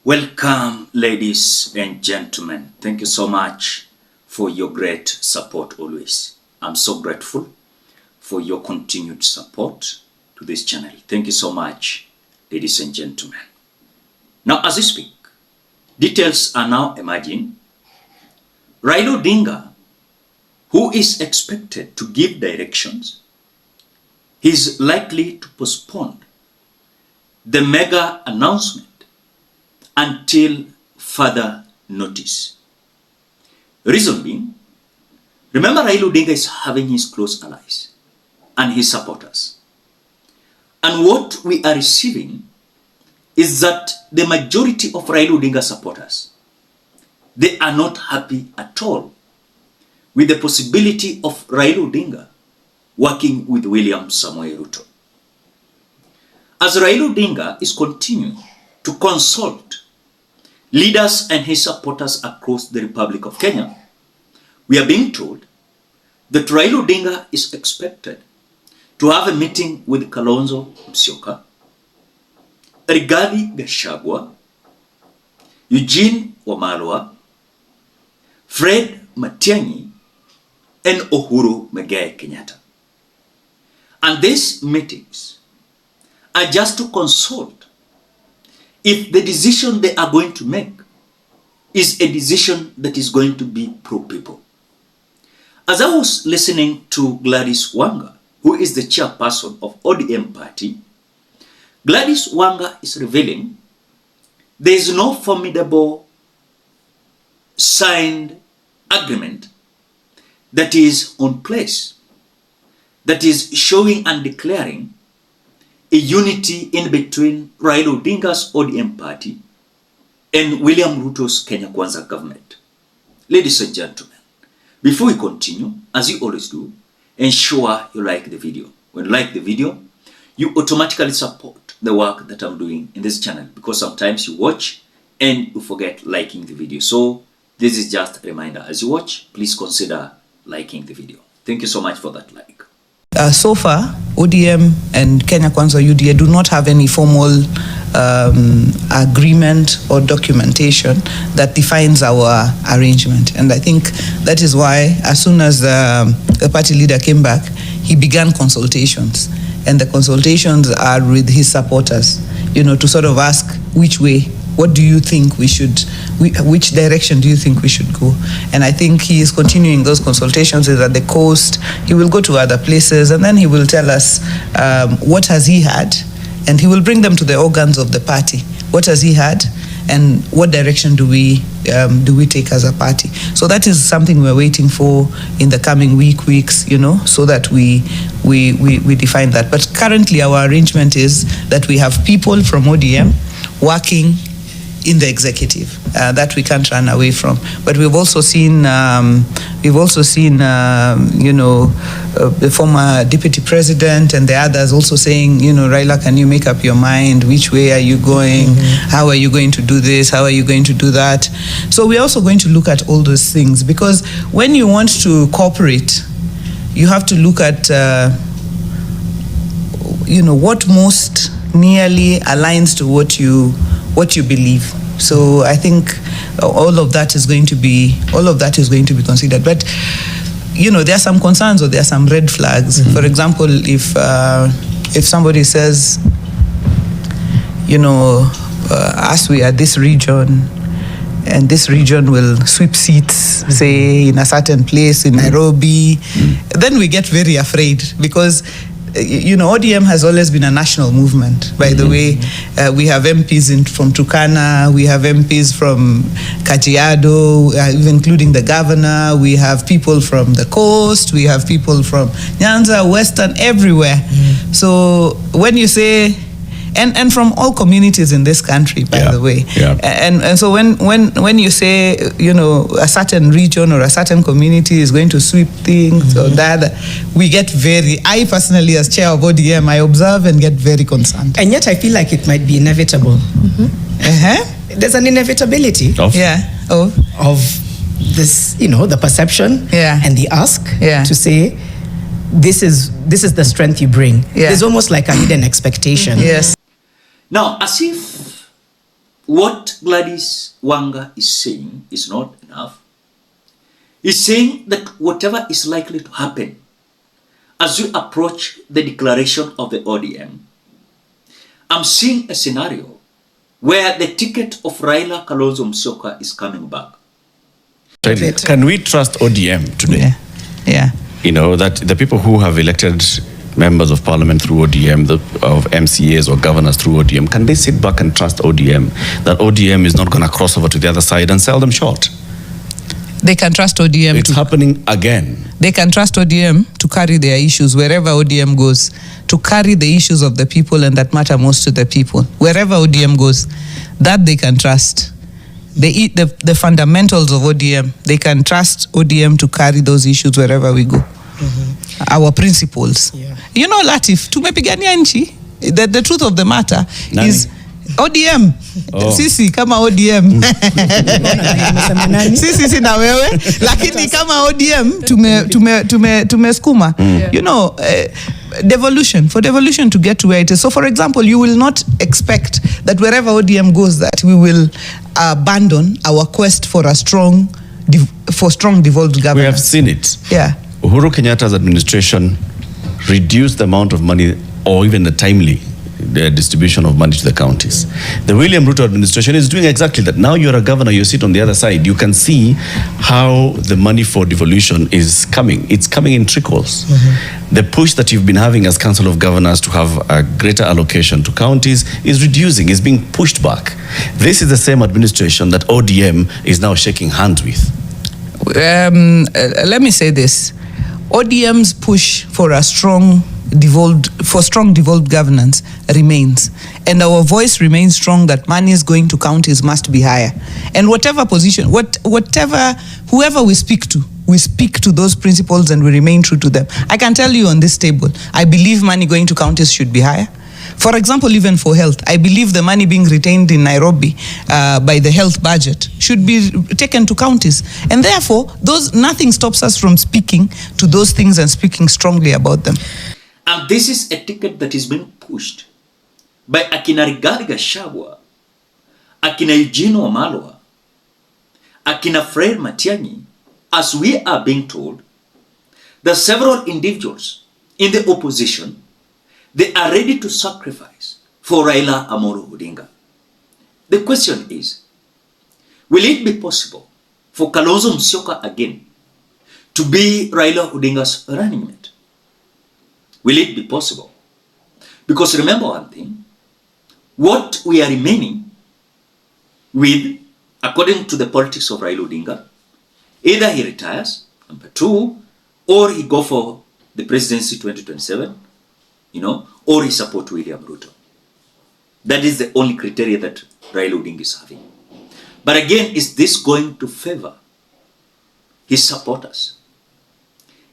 Welcome, ladies and gentlemen. Thank you so much for your great support always. I'm so grateful for your continued support to this channel. Thank you so much, ladies and gentlemen. Now, as we speak, details are now emerging. Raila Odinga, who is expected to give directions, is likely to postpone the mega announcement until further notice. Reason being, remember Raila Odinga is having his close allies and his supporters. And what we are receiving is that the majority of Raila Odinga supporters, they are not happy at all with the possibility of Raila Odinga working with William Samoei Ruto. As Raila Odinga is continuing to consult leaders and his supporters across the Republic of Kenya, we are being told that Raila Odinga is expected to have a meeting with Kalonzo, GACHAGUA, Eugene Wamalwa, Fred Matiang'i, and Uhuru Muigai Kenyatta. And these meetings are just to consult if the decision they are going to make is a decision that is going to be pro-people. As I was listening to Gladys Wanga, who is the chairperson of ODM party, Gladys Wanga is revealing there is no formidable signed agreement that is on place, that is showing and declaring a unity in between Raila Odinga's ODM party and William Ruto's Kenya Kwanza government. Ladies and gentlemen, before we continue, as you always do, ensure you like the video. When you like the video, you automatically support the work that I'm doing in this channel, because sometimes you watch and you forget liking the video. So this is just a reminder. As you watch, please consider liking the video. Thank you so much for that like. So far, ODM and Kenya Kwanza UDA do not have any formal agreement or documentation that defines our arrangement. And I think that is why, as soon as the party leader came back, he began consultations. And the consultations are with his supporters, to sort of ask which way, what do you think we should, which direction do you think we should go? And I think he is continuing those consultations. Is at the coast, he will go to other places, and then he will tell us what has he had, and he will bring them to the organs of the party. What has he had, and what direction do we take as a party? So that is something we're waiting for in the coming weeks, so that we define that. But currently our arrangement is that we have people from ODM working in the executive that we can't run away from. But we've also seen the former deputy president and the others also saying, Raila, can you make up your mind? Which way are you going? How are you going to do this? How are you going to do that? So we're also going to look at all those things, because when you want to cooperate, you have to look at what most nearly aligns to what you believe. So I think all of that is going to be considered. But there are some concerns or there are some red flags. For example, if somebody says, as we are this region, and this region will sweep seats, say in a certain place in Nairobi, then we get very afraid, because ODM has always been a national movement. By the way, we have MPs from Turkana, we have MPs from Kajiado, even including the governor. We have people from the coast, we have people from Nyanza, Western, everywhere. So when you say, and from all communities in this country, by the way. And so when you say, a certain region or a certain community is going to sweep things or that, we get I personally, as chair of ODM, I observe and get very concerned. And yet I feel like it might be inevitable. There's an inevitability of this, the perception and the ask to say, this is the strength you bring. There's almost like a hidden expectation. Now, as if what Gladys Wanga is saying is not enough. He's saying that whatever is likely to happen as we approach the declaration of the ODM, I'm seeing a scenario where the ticket of Raila Kalonzo Musyoka is coming back. Can we trust ODM today? Yeah. You know, that the people who have elected members of parliament through ODM, of MCAs or governors through ODM, can they sit back and trust ODM, that ODM is not going to cross over to the other side and sell them short? They can trust ODM. It's happening again. They can trust ODM to carry their issues wherever ODM goes, to carry the issues of the people and that matter most to the people. Wherever ODM goes, that they can trust. They eat the fundamentals of ODM. They can trust ODM to carry those issues wherever we go. Our principles. Yeah. You know, Latif, tumepigania nchi. The truth of the matter is ODM. Sisi kama ODM. Sisi na wewe. Lakini kama ODM tumeskuma. You know, devolution. For devolution to get to where it is. So for example, you will not expect that wherever ODM goes that we will abandon our quest for a strong devolved government. We have seen it. Yeah. Uhuru Kenyatta's administration reduced the amount of money or even the timely distribution of money to the counties. The William Ruto administration is doing exactly that. Now you're a governor, you sit on the other side. You can see how the money for devolution is coming. It's coming in trickles. The push that you've been having as Council of Governors to have a greater allocation to counties is reducing, is being pushed back. This is the same administration that ODM is now shaking hands with. Let me say this. ODM's push for a strong devolved governance remains, and our voice remains strong that money is going to counties must be higher, and whatever position, whoever we speak to those principles and we remain true to them. I can tell you on this table, I believe money going to counties should be higher. For example, even for health, I believe the money being retained in Nairobi by the health budget should be taken to counties. And therefore, nothing stops us from speaking to those things and speaking strongly about them. And this is a ticket that is being pushed by akina Rigathi Gachagua, akina Eugene Wamalwa, akina Fred Matiang'i, as we are being told that several individuals in the opposition, they are ready to sacrifice for Raila Amolo Odinga. The question is, will it be possible for Kalonzo Musyoka again to be Raila Odinga's running mate? Will it be possible? Because remember one thing, what we are remaining with, according to the politics of Raila Odinga, either he retires, number two, or he go for the presidency 2027, or he support William Ruto. That is the only criteria that Raila Odinga is having. But again, is this going to favor his supporters?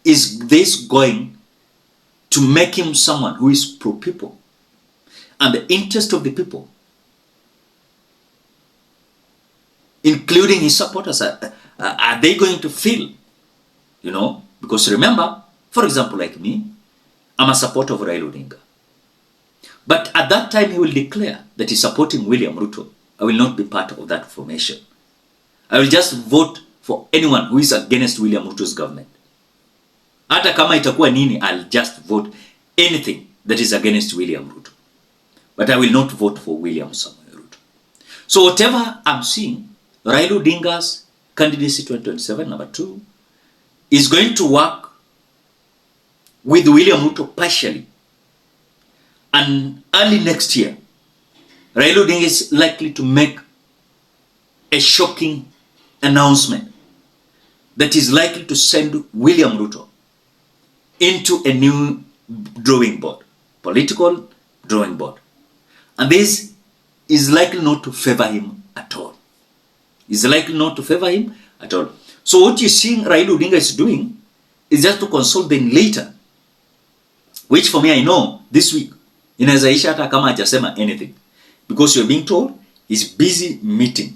Is this going to make him someone who is pro-people and the interest of the people, including his supporters? Are they going to feel, because remember, for example, like me, I'm a supporter of Raila Odinga. But at that time, he will declare that he's supporting William Ruto. I will not be part of that formation. I will just vote for anyone who is against William Ruto's government. Hata kama itakuwa nini, I'll just vote anything that is against William Ruto. But I will not vote for William Samoei Ruto. So whatever I'm seeing, Raila Odinga's candidacy 2027, number two, is going to work with William Ruto partially. And early next year, Raila Odinga is likely to make a shocking announcement that is likely to send William Ruto into a new drawing board, political drawing board. And this is likely not to favor him at all. It's likely not to favor him at all. So what you're seeing Raila Odinga is doing is just to consult them later, which for me, I know this week, inaweza isha hata kama hajasema anything, because you're being told he's busy meeting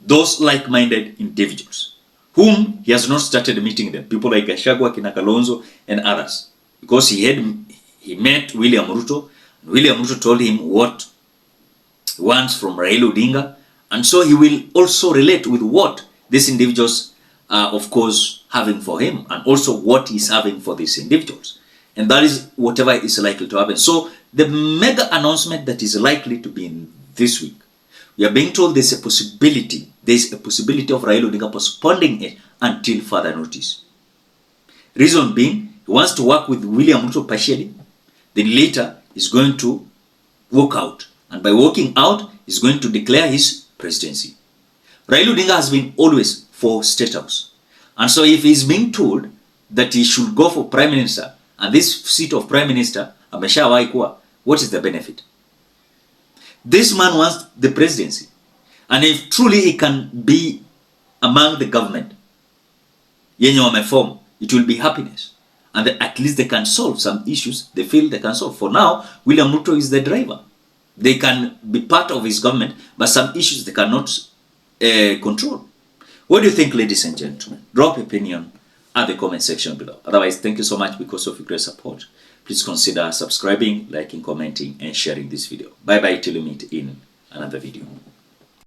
those like-minded individuals whom he has not started meeting them, people like GACHAGUA, kina Kalonzo and others, because he met William Ruto, and William Ruto told him what He wants from Raila Odinga. And so he will also relate with what these individuals are, of course, having for him, and also what he's having for these individuals. And that is whatever is likely to happen. So the mega announcement that is likely to be in this week, we are being told there's a possibility of Raila Odinga postponing it until further notice. Reason being, he wants to work with William Ruto partially, then later he's going to walk out. And by walking out, he's going to declare his presidency. Raila Odinga has been always for Statehouse. And so if he's being told that he should go for Prime Minister, and this seat of Prime Minister, ameshawahi kuwa, what is the benefit? This man wants the presidency. And if truly he can be among the government, yenye wameform, it will be happiness. And at least they can solve some issues they feel they can solve. For now, William Ruto is the driver. They can be part of his government, but some issues they cannot control. What do you think, ladies and gentlemen? Drop your opinion at the comment section below. Otherwise, thank you so much because of your great support. Please consider subscribing, liking, commenting, and sharing this video. Bye-bye till we meet in another video.